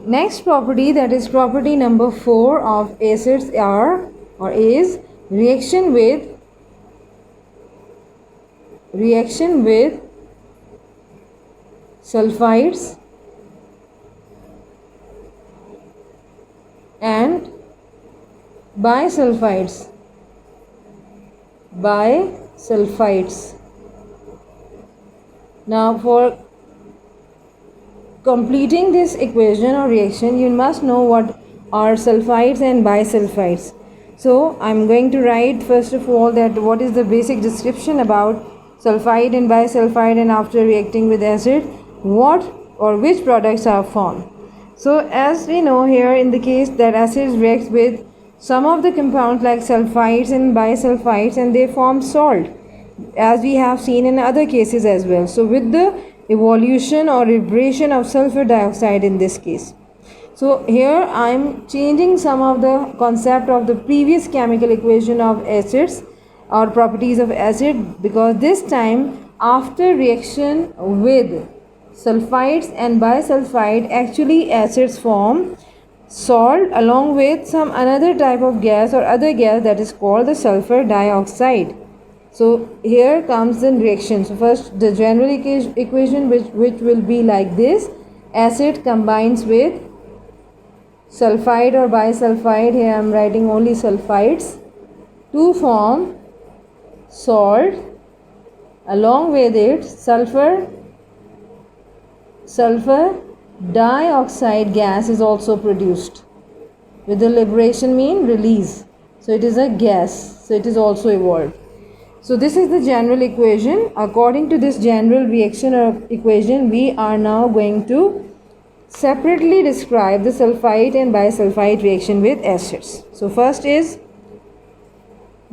Next property, that is property number 4 of acids, is reaction with sulfides and bisulfides. Now for completing this equation or reaction, you must know what are sulfides and bisulfides. So I'm going to write first of all that what is the basic description about sulfide and bisulfide, and after reacting with acid, what or which products are formed. So as we know here, in the case that acids react with some of the compounds like sulfides and bisulfides, and they form salt, as we have seen in other cases as well. So with the evolution or liberation of sulfur dioxide in this case. So here I am changing some of the concept of the previous chemical equation of acids or properties of acid, because this time after reaction with sulfides and bisulfide, actually acids form salt along with some another type of gas or other gas that is called the sulfur dioxide. So here comes the reaction. So first the general equation which will be like this: acid combines with sulfide or bisulfide, here I am writing only sulfides, to form salt. Along with it, sulfur dioxide gas is also produced. With the liberation mean release. So it is a gas. So it is also evolved. So this is the general equation. According to this general reaction or equation, we are now going to separately describe the sulfide and bisulfide reaction with acids. So first is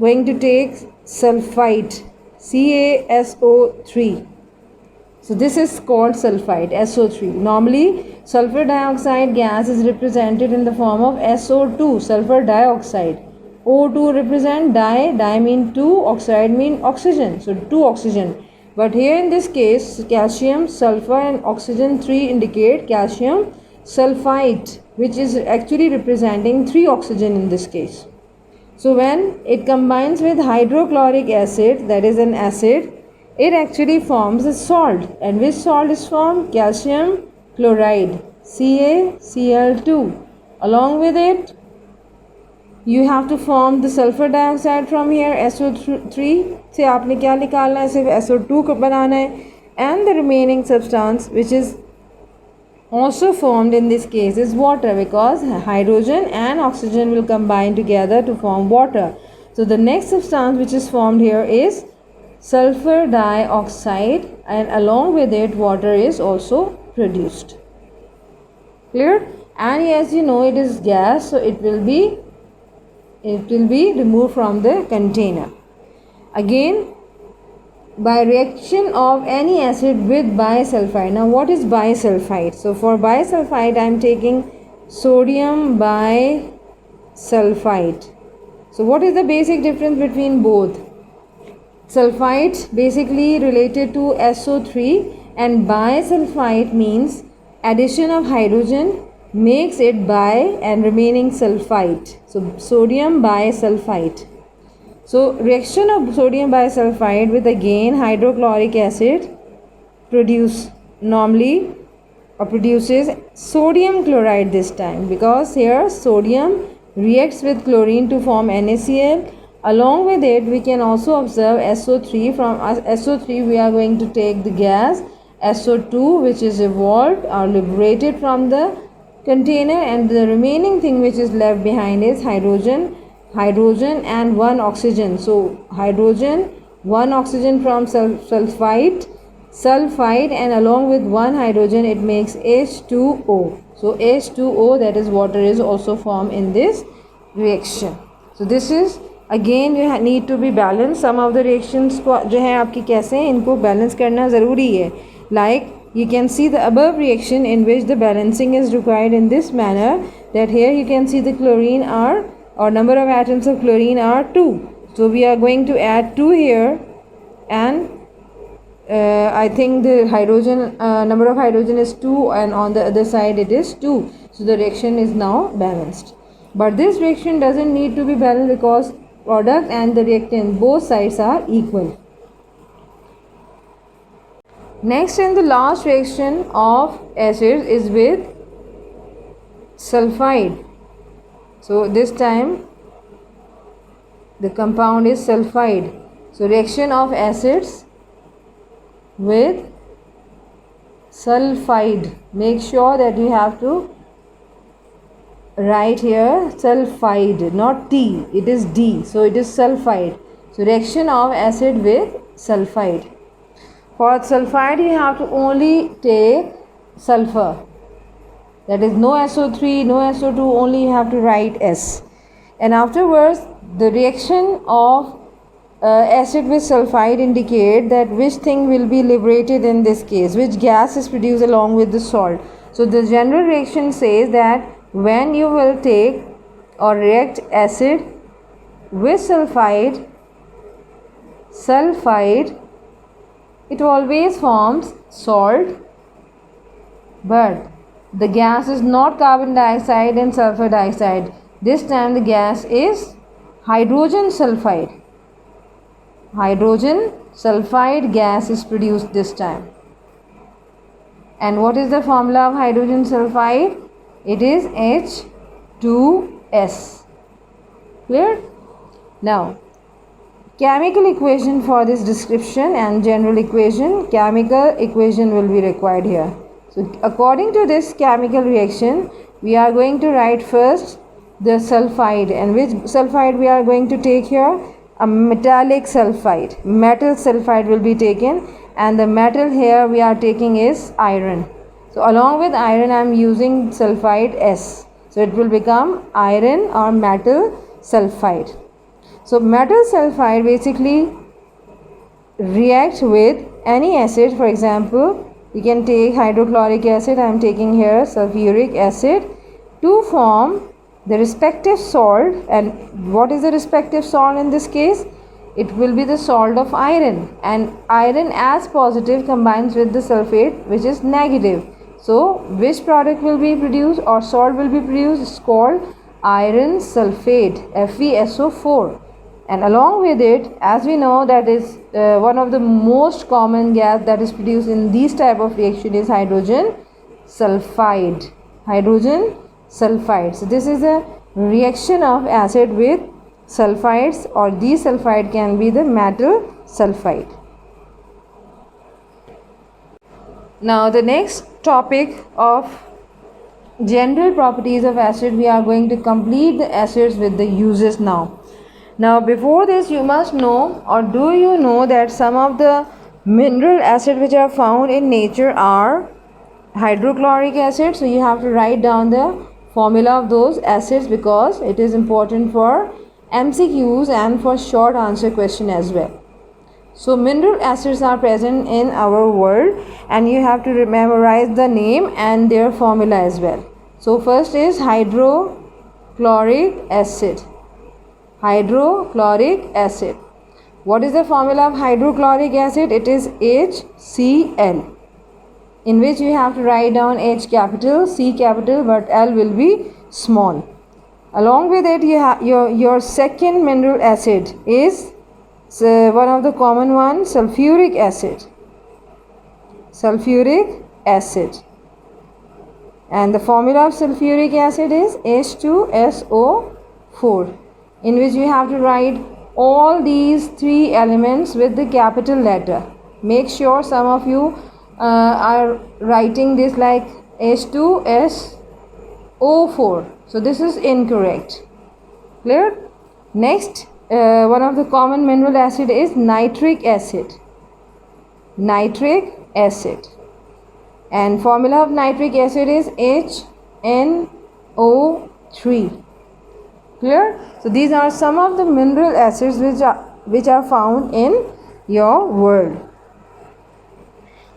going to take sulfite, CaSO3. So this is called sulfite, SO3. Normally sulfur dioxide gas is represented in the form of SO2, sulfur dioxide. O2 represent di mean 2, oxide mean oxygen, so 2 oxygen. But here in this case, calcium, sulfur and oxygen 3 indicate calcium sulfite, which is actually representing 3 oxygen in this case. So when it combines with hydrochloric acid, that is an acid, it actually forms a salt. And which salt is formed? Calcium chloride, CaCl2. Along with it, you have to form the sulfur dioxide from here, SO3 से आपने क्या निकालना है, सिर्फ SO2 को बनाना है, and the remaining substance which is also formed in this case is water, because hydrogen and oxygen will combine together to form water. So the next substance which is formed here is sulfur dioxide, and along with it water is also produced. Clear? And as you know, it is gas, so it will be removed from the container. Again, by reaction of any acid with bisulfide. Now what is bisulfide? So for bisulfide I am taking sodium bisulfite. So what is the basic difference between both? Sulfite basically related to SO3, and bisulfite means addition of hydrogen makes it bi and remaining sulfite. So sodium bisulfite. So reaction of sodium bisulfite with again hydrochloric acid produces sodium chloride this time, because here sodium reacts with chlorine to form NaCl. Along with it we can also observe SO3. From SO3 we are going to take the gas SO2, which is evolved or liberated from the container, and the remaining thing which is left behind is hydrogen and one oxygen. So hydrogen, one oxygen from sulfide, and along with one hydrogen it makes H2O. So H2O, that is water, is also formed in this reaction. So this is again you need to be balanced. Some of the reactions को जो है आपकी कैसे हैं, इनको balance करना ज़रूरी है. Like you can see the above reaction in which the balancing is required in this manner, that here you can see the chlorine are, or number of atoms of chlorine are 2. So we are going to add 2 here, and I think the hydrogen number of hydrogen is 2, and on the other side it is 2. So the reaction is now balanced. But this reaction doesn't need to be balanced because product and the reactant, both sides are equal. Next and the last reaction of acids is with sulfide. So this time the compound is sulfide. So reaction of acids with sulfide. Make sure that you have to write here sulfide, not T, it is D. So it is sulfide. So reaction of acid with sulfide. For sulfide you have to only take sulfur. That is no SO3, no SO2, only you have to write S. And afterwards the reaction of acid with sulfide indicate that which thing will be liberated in this case, which gas is produced along with the salt. So the general reaction says that when you will take or react acid with sulfide, it always forms salt, but the gas is not carbon dioxide and sulfur dioxide. This time the gas is hydrogen sulfide. Hydrogen sulfide gas is produced this time. And what is the formula of hydrogen sulfide? It is H2S. Clear? Now, chemical equation for this description and general equation, chemical equation will be required here. So, according to this chemical reaction, we are going to write first the sulfide. And which sulfide we are going to take here? A metallic sulfide. Metal sulfide will be taken, and the metal here we are taking is iron. So along with iron I am using sulfide S. So it will become iron or metal sulfide. So metal sulfide basically react with any acid. For example, you can take hydrochloric acid. I am taking here sulfuric acid to form the respective salt. And what is the respective salt in this case? It will be the salt of iron, and iron as positive combines with the sulfate which is negative. So which product will be produced or salt will be produced? It's called iron sulfate, FeSO4. And along with it, as we know, that is one of the most common gas that is produced in these type of reaction is hydrogen sulfide. Hydrogen sulfide. So this is a reaction of acid with sulfides, or the sulfide can be the metal sulfide. Now the next topic of general properties of acid, we are going to complete the acids with the uses now. Now before this you must know, or do you know, that some of the mineral acids which are found in nature are hydrochloric acid. So you have to write down the formula of those acids because it is important for MCQs and for short answer question as well. So mineral acids are present in our world, and you have to memorize the name and their formula as well. So first is hydrochloric acid. Hydrochloric acid. What is the formula of hydrochloric acid? It is HCl, in which you have to write down H capital, C capital, but L will be small. Along with it, you have your second mineral acid is one of the common ones, sulfuric acid. Sulfuric acid. And the formula of sulfuric acid is H2SO4, in which you have to write all these three elements with the capital letter. Make sure some of you are writing this like H2SO4. So this is incorrect. Clear? Next, one of the common mineral acid is nitric acid. Nitric acid. And formula of nitric acid is HNO3. Clear? So these are some of the mineral acids which are found in your world.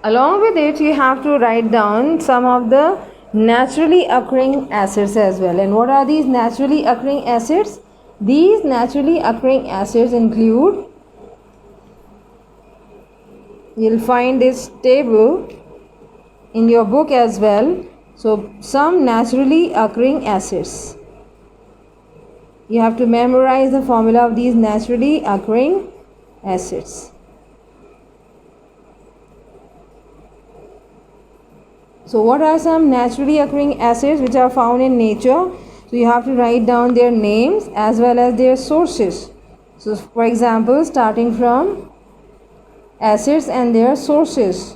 Along with it, you have to write down some of the naturally occurring acids as well. And what are these naturally occurring acids? These naturally occurring acids include, you'll find this table in your book as well, So some naturally occurring acids. You have to memorize the formula of these naturally occurring acids. So what are some naturally occurring acids which are found in nature? So you have to write down their names as well as their sources. So for example, starting from acids and their sources.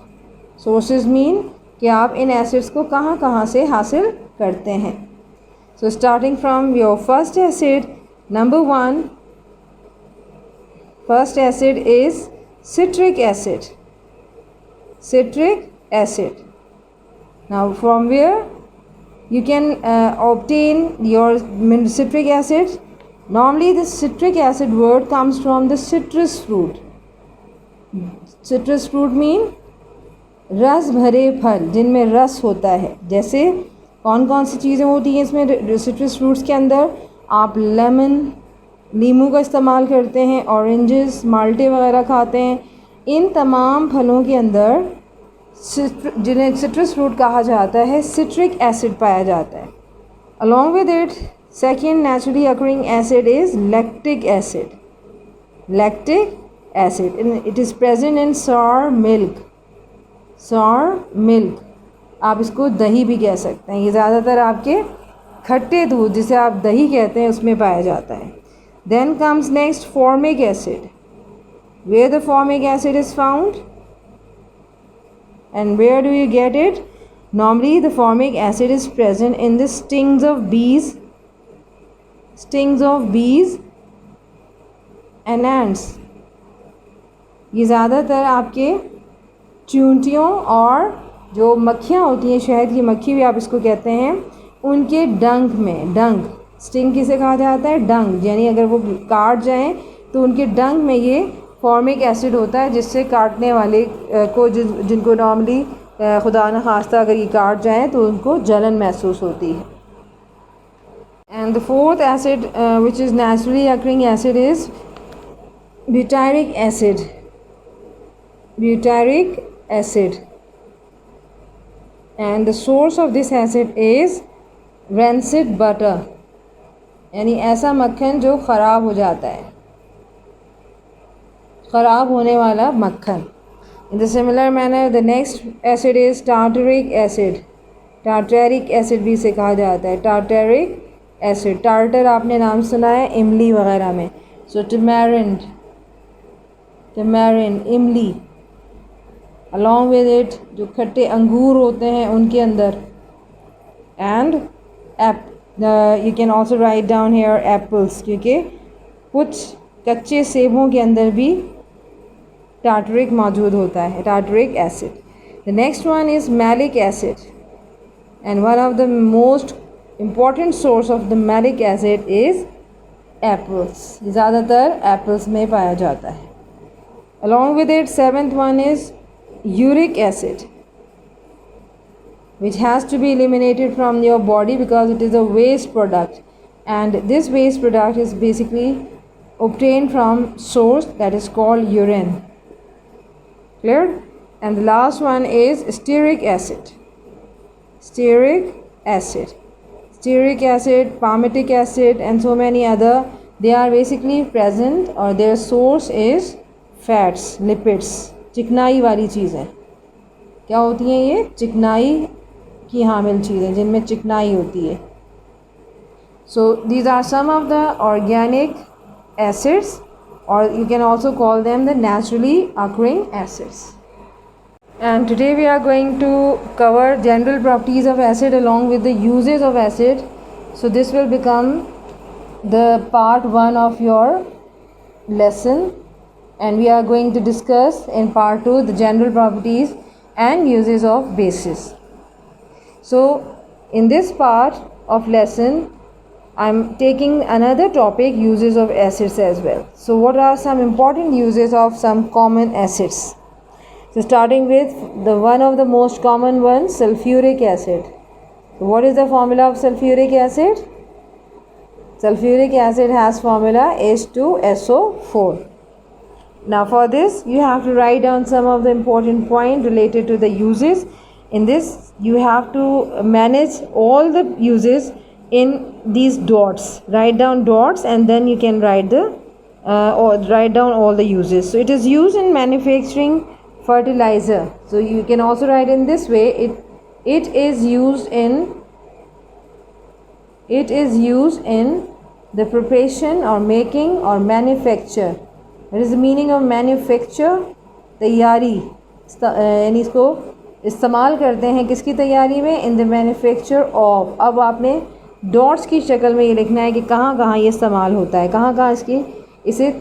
Sources mean कि आप इन acids को कहाँ कहाँ से हासिल करते हैं. So starting from your first acid, number 1, first acid is citric acid. Citric acid. Now from where you can obtain your citric acid? Normally the citric acid word comes from the citrus fruit. Citrus fruit mean रस भरे फल जिनमें रस होता है. जैसे कौन कौन सी चीज़ें होती हैं इसमें सिट्रस फ्रूट्स के अंदर? आप लेमन, नींबू का इस्तेमाल करते हैं, ऑरेंजेस, माल्टे वगैरह खाते हैं. इन तमाम फलों के अंदर जिन्हें सिट्रस फ्रूट कहा जाता है, सिट्रिक एसिड पाया जाता है. Along with it second naturally occurring acid is lactic acid. Lactic acid, it is present in sour milk. Sour milk, आप इसको दही भी कह सकते हैं. ये ज़्यादातर आपके खट्टे दूध जिसे आप दही कहते हैं उसमें पाया जाता है. Then comes next formic acid. Where the formic acid is found and where do you get it? Normally the formic acid is present in the stings of bees and ants. ये ज़्यादातर आपके चूंटियों और जो मक्खियाँ होती हैं, शहद की मक्खी भी आप इसको कहते हैं, उनके डंक में, डंक स्टिंग किसे कहा जाता है? डंक. यानी अगर वो काट जाएं तो उनके डंक में ये फॉर्मिक एसिड होता है जिससे काटने वाले को जिनको नॉर्मली खुदा न खास्ता अगर ये काट जाएं तो उनको जलन महसूस होती है. And the fourth acid which is naturally occurring acid is butyric acid. Butyric acid, and the source of this acid is rancid butter. यानी ऐसा मक्खन जो ख़राब हो जाता है, ख़राब होने वाला मक्खन. In the similar manner the next acid is tartaric acid. tartaric acid भी इसे कहा जाता है. tartaric acid, tartar आपने नाम सुना है इमली वगैरह में. so tamarind, इमली. along with it जो खट्टे अंगूर होते हैं उनके अंदर. and you can also write down here apples, क्योंकि कुछ कच्चे सेबों के अंदर भी टार्टरिक मौजूद होता है, tartaric acid. The next one is malic acid, and one of the most important source of the malic acid is apples. ज़्यादातर एप्पल्स में पाया जाता है. along with it seventh one is uric acid, which has to be eliminated from your body because it is a waste product, and this waste product is basically obtained from source that is called urine. Clear? And the last one is stearic acid. Stearic acid, palmitic acid, and so many other, they are basically present or their source is fats, lipids. चिकनाई वाली चीज़ें क्या होती हैं? ये चिकनाई की हामिल चीज़ें जिनमें चिकनाई होती है. So these are some of the organic acids, or you can also call them the naturally occurring acids. And today we are going to cover general properties of acid along with the uses of acid. So this will become the part 1 of your lesson, and we are going to discuss in part 2 the general properties and uses of bases. So in this part of lesson I am taking another topic, uses of acids as well. So what are some important uses of some common acids? So starting with the one of the most common ones, sulfuric acid. So what is the formula of sulfuric acid? Sulfuric acid has formula H2SO4. Now for this you have to write down some of the important points related to the uses, in this you have to manage all the uses in these dots. Write down dots and then you can write the or write down all the uses. So it is used in manufacturing fertilizer. So you can also write in this way, it is used in the preparation or making or manufacture. What is the meaning of manufacture? तैयारी, यानी इसको इस्तेमाल करते हैं किसकी तैयारी में? In the manufacture of. अब आपने डॉट्स की शक्ल में ये लिखना है कि कहाँ कहाँ ये इस्तेमाल होता है, कहाँ कहाँ इसे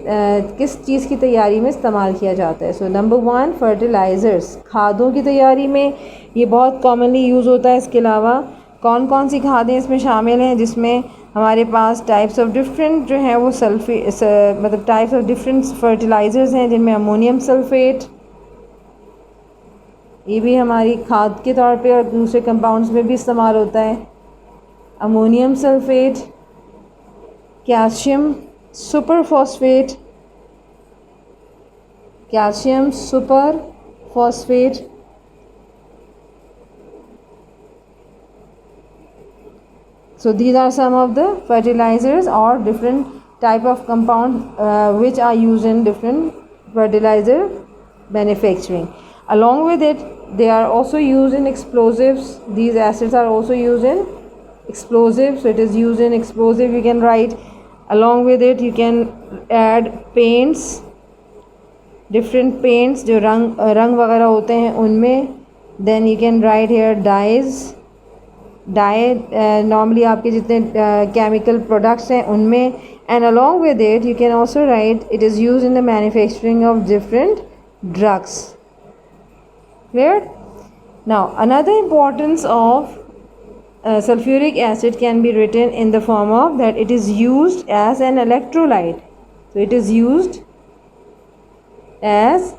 किस चीज़ की तैयारी में इस्तेमाल किया जाता है. सो नंबर 1 फर्टिलाइज़र्स, खादों की तैयारी में ये बहुत कॉमनली यूज़ होता है. इसके अलावा कौन कौन सी खादें इसमें शामिल हैं, जिसमें हमारे पास टाइप्स ऑफ डिफरेंट जो है वो मतलब टाइप्स ऑफ डिफरेंट फर्टिलाइज़र्स हैं, जिनमें अमोनियम सल्फेट, ये भी हमारी खाद के तौर पे और दूसरे कंपाउंड्स में भी इस्तेमाल होता है. Ammonium sulphate, calcium super phosphate, calcium super phosphate, so these are some of the fertilizers or different type of compound which are used in different fertilizer manufacturing. Along with it, they are also used in explosives. These acids are also used in explosives, so it is used in explosive. You can write along with it, you can add paints, different paints जो रंग वगैरह होते हैं उनमें. then you can write here dyes. dye normally आपके जितने chemical products हैं उनमें. and along with it you can also write it is used in the manufacturing of different drugs. Clear? Now another importance of sulfuric acid can be written in the form of that it is used as an electrolyte. So it is used as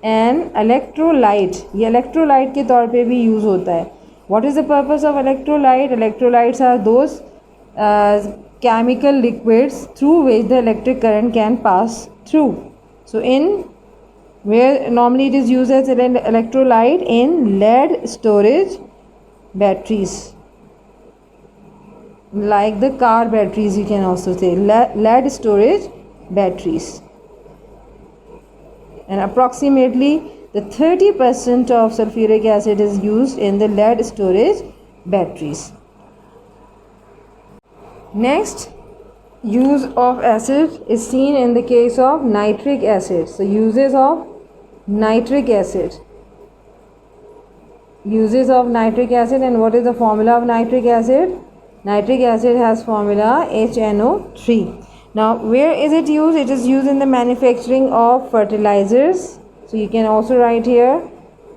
an electrolyte. ये electrolyte के तौर पे भी use होता है. What is the purpose of electrolyte? Electrolytes are those chemical liquids through which the electric current can pass through. So in where normally it is used as an electrolyte in lead storage batteries, like the car batteries, you can also say lead storage batteries. And approximately the 30% of sulfuric acid is used in the lead storage batteries. Next use of acid is seen in the case of nitric acid. So uses of nitric acid. Uses of nitric acid, and what is the formula of nitric acid? Nitric acid has formula HNO3. Now where is it used? It is used in the manufacturing of fertilizers. So you can also write here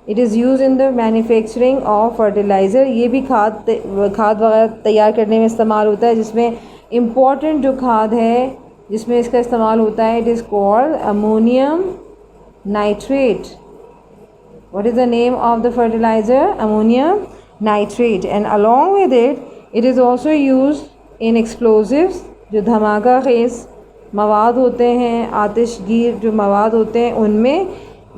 it is used in the manufacturing of fertilizer. ये भी खाद वगैरह तैयार करने में इस्तेमाल होता है, जिसमें इम्पॉर्टेंट जो खाद है जिसमें इसका इस्तेमाल होता है, it is called ammonium nitrate. What is the name of the fertilizer? Ammonium nitrate. And along with it, it is also used in explosives. जो धमाका खेज मवाद होते हैं, आतिशगीर जो मवाद होते हैं उनमें,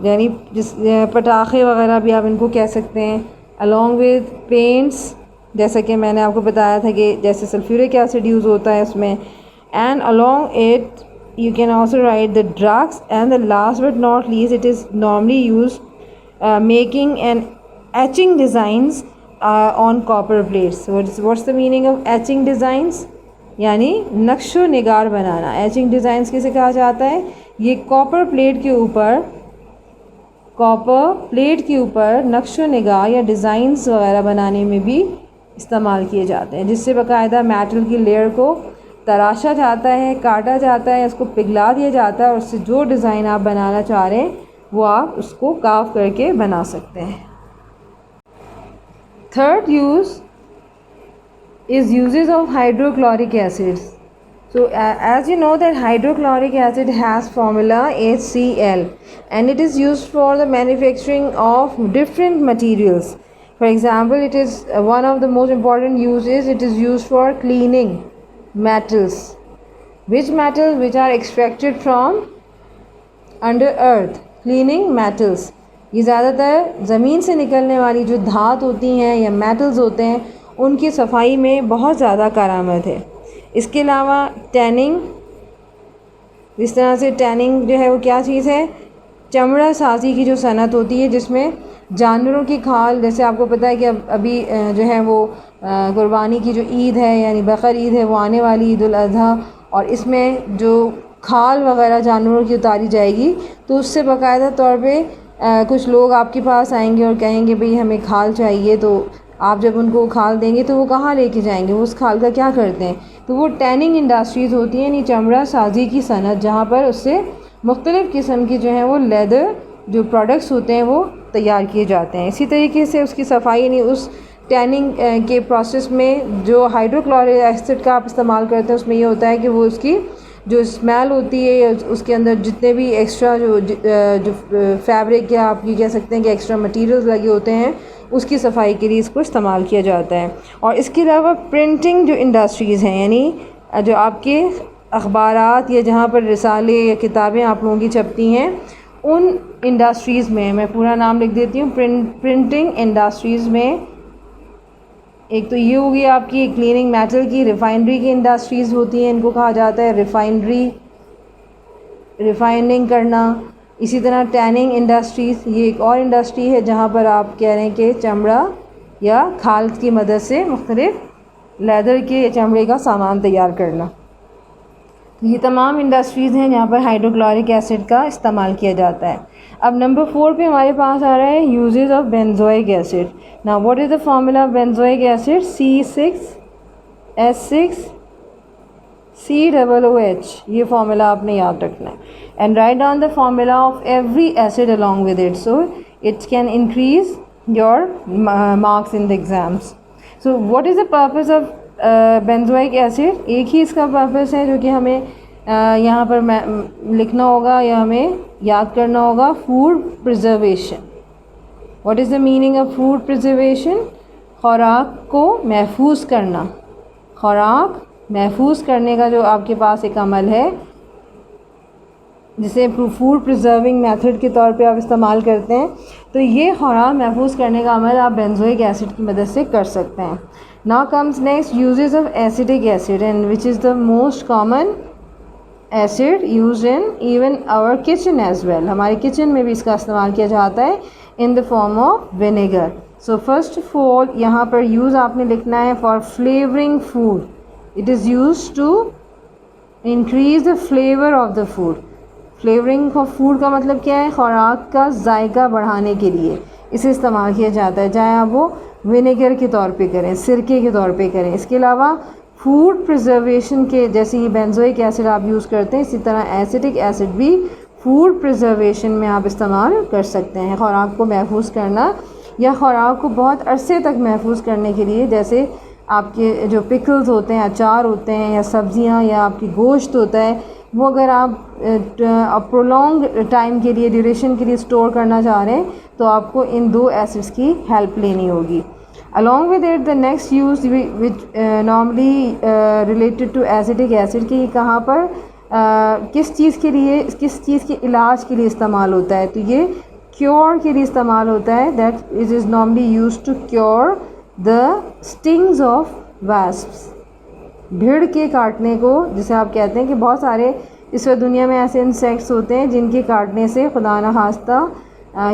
यानी जिस पटाखे वगैरह भी आप इनको कह सकते हैं. along with paints, जैसा कि मैंने आपको बताया था कि जैसे सल्फ्यूरिक एसिड यूज़ होता है उसमें. and along it you can also write the drugs. and the last but not least, it is normally used making and etching designs on copper plates. What's the meaning of etching designs? यानी नक्शो निगार बनाना. Etching designs किसे कहा जाता है? ये copper plate के ऊपर नक्शो निगार या designs वगैरह बनाने में भी इस्तेमाल किए जाते हैं, जिससे बाकायदा मेटल की लेयर को तराशा जाता है, काटा जाता है, उसको पिघला दिया जाता है और उससे जो डिज़ाइन आप बनाना चाह रहे हैं वो आप उसको काव करके बना सकते हैं. Third use is uses of hydrochloric acids. So as you know that hydrochloric acid has formula HCl, and it is used for the manufacturing of different materials. For example, it is one of the most important uses. It is used for cleaning metals. Which metals? Which are extracted from under earth. Cleaning metals. ये ज़्यादातर ज़मीन से निकलने वाली जो धात होती हैं या मेटल्स होते हैं उनकी सफाई में बहुत ज़्यादा कारआमद है। इसके अलावा टैनिंग, इस तरह से टैनिंग जो है वो क्या चीज़ है, चमड़ा साजी की जो सनत होती है जिसमें जानवरों की खाल, जैसे आपको पता है कि अभी जो है वो कुर्बानी की जो ईद है यानी बकर ईद है वो आने वाली, ईद उल अज़हा, और इसमें जो खाल वगैरह जानवरों की उतारी जाएगी तो उससे बाकायदा तौर पे कुछ लोग आपके पास आएंगे और कहेंगे भाई हमें खाल चाहिए, तो आप जब उनको खाल देंगे तो वो कहाँ लेके जाएंगे, वो उस खाल का क्या करते हैं, तो वो टैनिंग इंडस्ट्रीज़ होती हैं यानी चमड़ा साजी की सनत, जहाँ पर उससे मुख्तलिफ़ किस्म की जो है वो लेदर जो प्रोडक्ट्स होते हैं वो तैयार किए जाते हैं। इसी तरीके से उसकी सफाई यानी उस टैनिंग के प्रोसेस में जो हाइड्रोक्लोरिक एसिड का आप इस्तेमाल करते हैं उसमें ये होता है कि वो उसकी जो स्मेल होती है, उसके अंदर जितने भी एक्स्ट्रा जो फैब्रिक या आप ये कह सकते हैं कि एक्स्ट्रा मटेरियल्स लगे होते हैं उसकी सफाई के लिए इसको इस्तेमाल किया जाता है। और इसके अलावा प्रिंटिंग जो इंडस्ट्रीज़ हैं यानी जो आपके अखबारात या जहाँ पर रिसाले या किताबें आप लोगों की छपती हैं उन इंडस्ट्रीज़ में, मैं पूरा नाम लिख देती हूँ, प्रिंटिंग इंडस्ट्रीज़ में एक तो ये होगी आपकी क्लीनिंग मेटल की, रिफाइनरी की इंडस्ट्रीज़ होती हैं, इनको कहा जाता है रिफाइनरी, रिफाइनिंग करना। इसी तरह टैनिंग इंडस्ट्रीज़, ये एक और इंडस्ट्री है जहाँ पर आप कह रहे हैं कि चमड़ा या खाल की मदद से मुख्तलिफ लेदर के या चमड़े का सामान तैयार करना। ये तमाम इंडस्ट्रीज़ हैं जहाँ पर हाइड्रोक्लोरिक एसिड का इस्तेमाल किया जाता है। अब नंबर 4 पे हमारे पास आ रहा है uses of benzoic acid. Now what is the formula of benzoic acid? C6H6COOH, ये फार्मूला आपने याद रखना है। And write down the formula of every acid along with it, so it can increase your marks in the exams. So what is the purpose of benzoic acid? एक ही इसका purpose है जो कि हमें यहाँ पर लिखना होगा या हमें याद करना होगा, food preservation. What is the meaning of food preservation? खुराक को महफूज करना, खुराक महफूज करने का जो आपके पास एक अमल है जिसे फूड प्रिजर्विंग मेथड के तौर पे आप इस्तेमाल करते हैं, तो ये खुराक महफूज करने का अमल आप बेंजोइक एसिड की मदद से कर सकते हैं। Now comes next uses of acidic acid, and which is the most common acid use in even our kitchen as well. हमारे किचन में भी इसका इस्तेमाल किया जाता है in the form of vinegar. So first of all यहाँ पर यूज़ आपने लिखना है for flavouring food. It is use to increase the flavour of the food. Flavouring of food का मतलब क्या है? खुराक का जायका बढ़ाने के लिए इसे इस्तेमाल किया जाता है, चाहे आप वो विनेगर के तौर पे करें, सिरके के तौर पे करें। इसके अलावा फूड प्रिजर्वेशन के जैसे ये बेंजोइक एसिड आप यूज़ करते हैं, इसी तरह एसिडिक एसिड भी फूड प्रिजर्वेशन में आप इस्तेमाल कर सकते हैं। खुराक को महफूज करना या खुराक को बहुत अरसे तक महफूज करने के लिए, जैसे आपके जो पिकल्स होते हैं, अचार होते हैं, या सब्ज़ियाँ, या आपकी गोश्त होता है, वो अगर आप प्रोलॉन्ग टाइम के लिए, ड्यूरेशन के लिए स्टोर करना चाह रहे हैं तो आपको इन दो एसिड्स की हेल्प लेनी होगी। Along with it the next use which normally related to acidic acid की कहाँ पर किस चीज़ के लिए, किस चीज़ के इलाज के लिए इस्तेमाल होता है, तो ये क्योर के लिए इस्तेमाल होता है। That is normally use to cure the stings of wasps. भीड़ के काटने को, जिसे आप कहते हैं कि बहुत सारे इस वक्त दुनिया में ऐसे इंसेक्ट्स होते हैं जिनके काटने से खुदा न खास्ता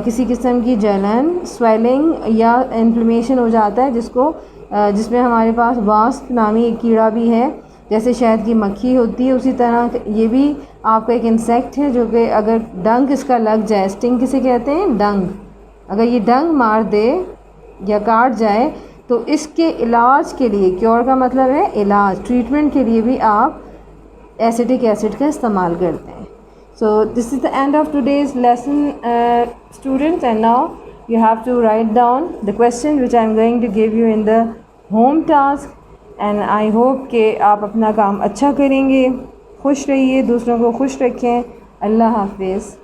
किसी किस्म की जलन, स्वेलिंग या इन्फ्लेमेशन हो जाता है, जिसमें हमारे पास वास्प नामी एक कीड़ा भी है, जैसे शहद की मक्खी होती है, उसी तरह ये भी आपका एक इंसेक्ट है जो कि अगर डंक इसका लग जाए, स्टिंग किसे कहते हैं? डंक। अगर ये डंक मार दे या काट जाए तो इसके इलाज के लिए, क्योर का मतलब है इलाज, ट्रीटमेंट के लिए भी आप एसिडिक एसिड का इस्तेमाल करते हैं। So this is the end of today's lesson students, and now you have to write down the question which I am going to give you in the home task, and I hope कि आप अपना काम अच्छा करेंगे। खुश रहिए, दूसरों को खुश रखें। अल्लाह हाफिज़।